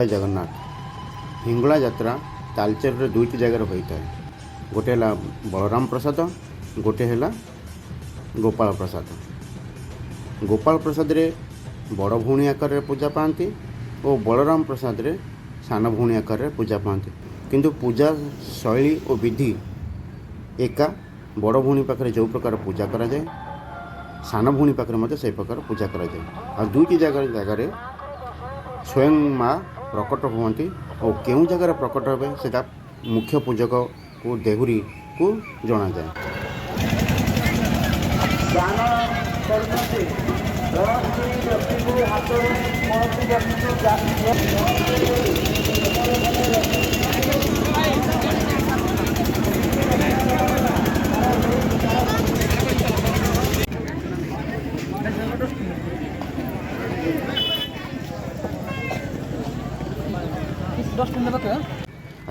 जय जगन्नाथ। हिंगला यात्रा तालचेर दुईट जगार होता है। गोटे है बलराम प्रसाद, गोटे है गोपाल प्रसाद। गोपाल प्रसाद रे बड़ भौणी आकार पूजा पाती और बलराम प्रसाद रे सान भौणी आकार पूजा पाती, किंतु पूजा शैली और विधि एका। बड़ भौणी पाखे जो प्रकार पूजा करा जाए, सान भौणी पाखे से प्रकार पूजा करा जाए। और दुईट जगार स्वयं माँ प्रकट हुआ और क्यों जगार प्रकट हे से मुख्य पूजक को देहुरी को जना जाए।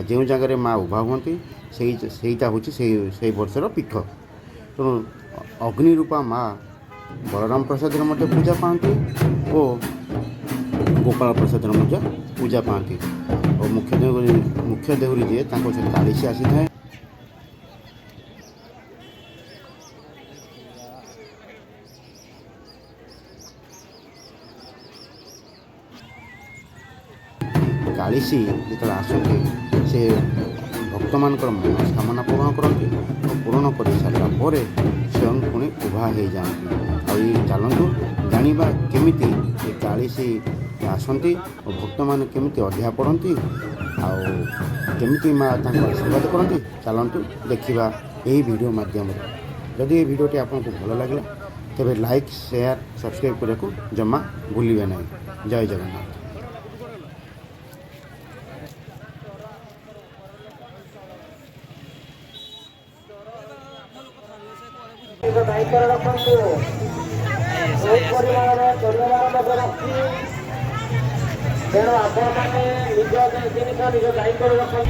जो जगह माँ उभा हूँ सेटा हूँ से वर्षर पीठ। तेणु अग्नि रूपा माँ बलराम प्रसाद पूजा पाती और गोपाल प्रसाद पूजा पाती। और मुख्य देहुरी जी कालीसी आसी था। कालीसी जो आसती से भक्त मान मनस्कामना पूरण करती और पूरण कर सारा पर स्वयं पुणी उभा हो जाती। आई चलतु जाना केमी कालीसी आसती और भक्त मान केमी अध्याय पढ़ती आमी माँ आशीर्वाद करती। चलतु देखा यही वीडियो माध्यम। जदि ये वीडियोटी आपको भल लगे तेरे लाइक शेयर सब्सक्राइब करने को जमा भूलिए ना। जय जगन्नाथ। दायित्व रखु परिवार तेणु आपण मैंने निज जिन निज दायित्व रखु।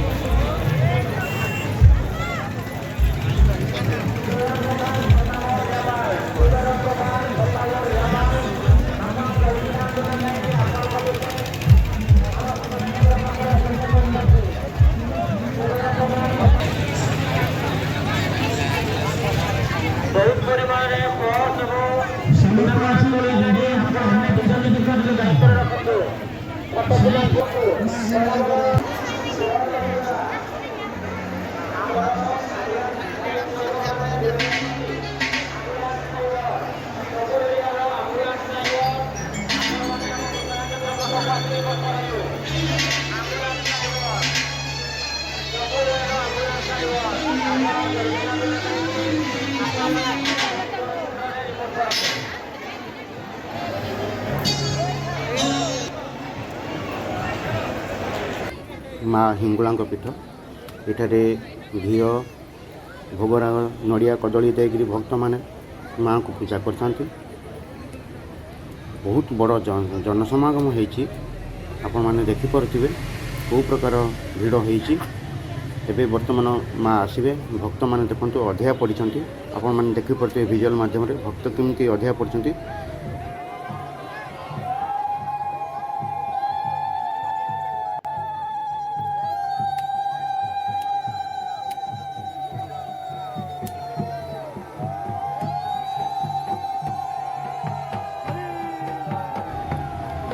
माँ हिंगुला पीठ एठारे घी भोगराग नड़िया कदली देकर भक्त माने माँ को पूजा करते। बहुत बड़ जनसमागम होती आपण मैंने देखिपे कौ प्रकार भिड़ होती। बर्तमान माँ आसवे भक्त मैंने देखते अध्याय पढ़ी आपण मैंने देखिपे विजुअल माध्यम भक्त केमती अध्याय पढ़ी।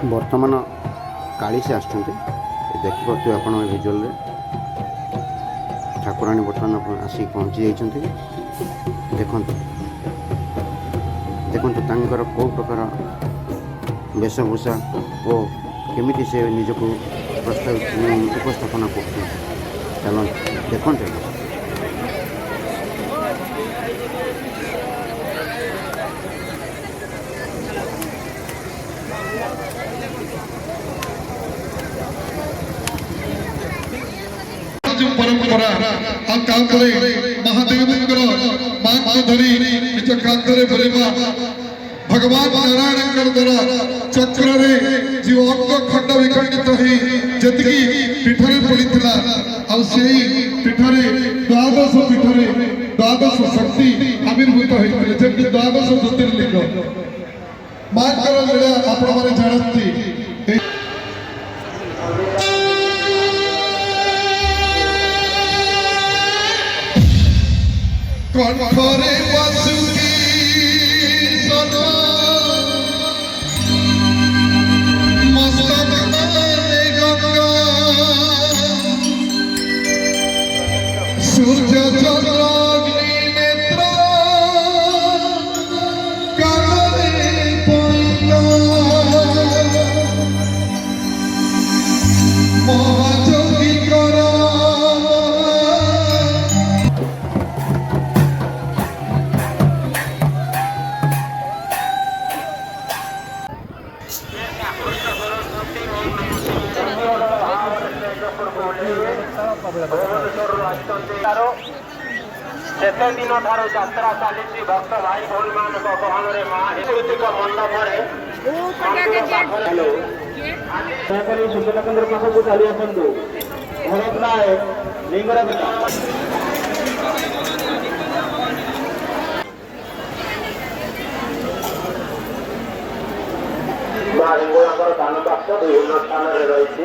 बर्तमान कालीसी आसुँच देखिपे आप विजुअल ठाकुराणी बर्तमान आसिक पहुँची जाती। देखु देखु कौ प्रकार वेशभूषा और केमी से निजक उपस्थापना कर चल देखते। परंपरा महादेव मान को धरी निज कांधरे भरेवा भगवान नारायण द्वारा चक्र रे जीव अंग खंड विखंडित होई जतकी पीठरे पड़ीथिला आ सेही पीठरे द्वादश पीठरे द्वादश शक्ति आविर्भूत होइथिले जेति द्वादश ज्योतिर्लिंग मान लीला आपण माने जानती। কণ্ঠরে বাসুকি সদা মস্তক মানে গঙ্গা সূর্য চন্দ্র অগ্নি নেত্র কালে পয়লা মহাযোগী করা ସେତେ ଦିନ ଠାରୁ ଯାତ୍ରା ଚାଲିଛି ଭକ୍ତ ଭାଇ ଭଉଣୀମାନଙ୍କ ଗହଣରେ ମା ସାଂସ୍କୃତିକ ମଣ୍ଡପରେ ଦୟାକରି ସୂଚନା କେନ୍ଦ୍ର ପାଖକୁ ଚାଲି ଆସନ୍ତୁ। ଭରତ ନାୟକ ଲିଙ୍ଗରାଜ ମା ଲିଙ୍ଗରାଜଙ୍କର ଦାନ ବାକ୍ସ ବିଭିନ୍ନ ସ୍ଥାନରେ ରହିଛି।